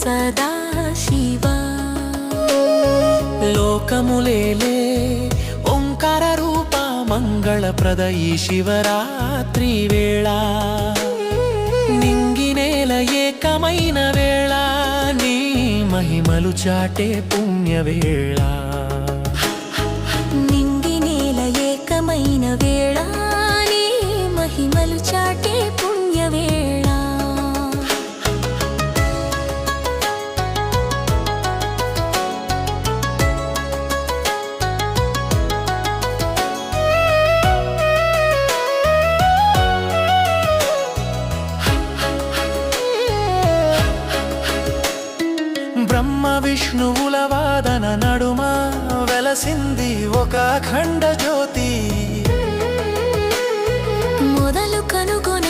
సదా శివ లోకములేలే ఓంకార రూప మంగళప్రద ఈ శివరాత్రి వేళ నింగినేల ఏకమైన వేళ నీ మహిమలు చాటే పుణ్యవేళ నింగినేల ఏకమైన వేళ నీ మహిమలు చాటే పుణ్యవేళ బ్రహ్మ విష్ణువుల వాదన నడుమ వెలసింది ఒక అఖండ జ్యోతి మొదలు కనుగొన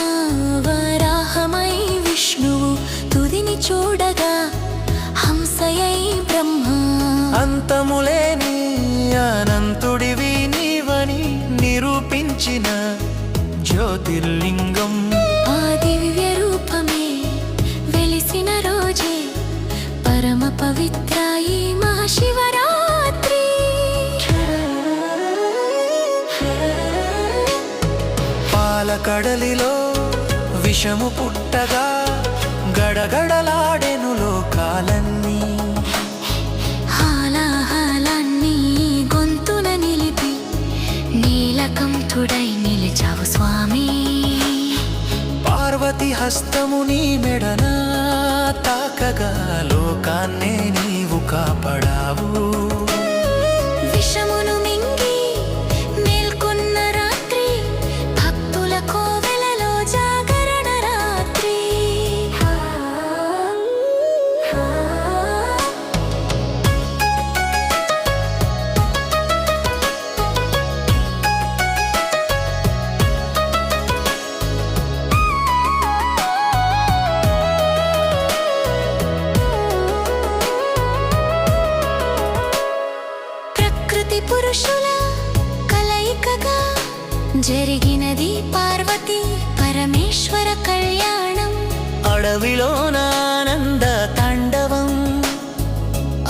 వరాహమై విష్ణువు తుదిని చూడగా హంసయై బ్రహ్మ అంతములేని అనంతుడివి నీవని నిరూపించిన జ్యోతిర్లింగం ఆ దివ్య రూపమే వెలిసిన రోజే పరమ పవిత్ర ఈ మహాశివరాత్రి పాలకడలిలో విషము పుట్టగా గడగడలాడెను లోకాలన్నీ హాలాహలాన్ని గొంతున నిలిపి నీలకంఠుడై నిలిచావు స్వామి పార్వతి హస్తము నీ మెడన తాకగా లోకాన్నే నీవు కాపాడావు విషమును మింగి మేల్కొన్న రాత్రి భక్తుల కోవెలలో జాగరణ రాత్రి ప్రకృతి పురుషుల కలయికగా జరిగినది పార్వతి పరమేశ్వర కళ్యాణం అడవిలోన ఆనంద తాండవం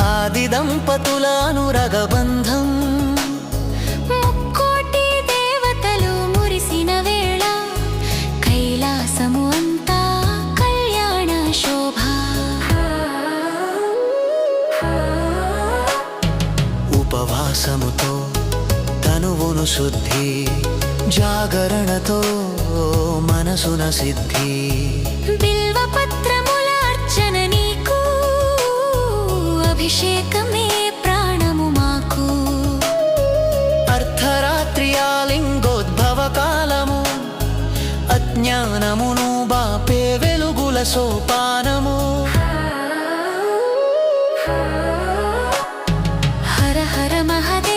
ఆది దంపతుల అనురగబంధం ముక్కోటి దేవతలు మురిసిన వేళ కైలాసము అంతా కళ్యాణ శోభ ఉపవాసముతో తనువును శుద్ధి జాగరణతో మనసున సిద్ధి బిల్వపత్రముల అర్చన నీకు అభిషేకమే ప్రాణము మాకు అర్ధరాత్రి ఆలింగోద్భవ కాలము అజ్ఞానమును బాపే వెలుగుల సోపానము హర హర మహదేవ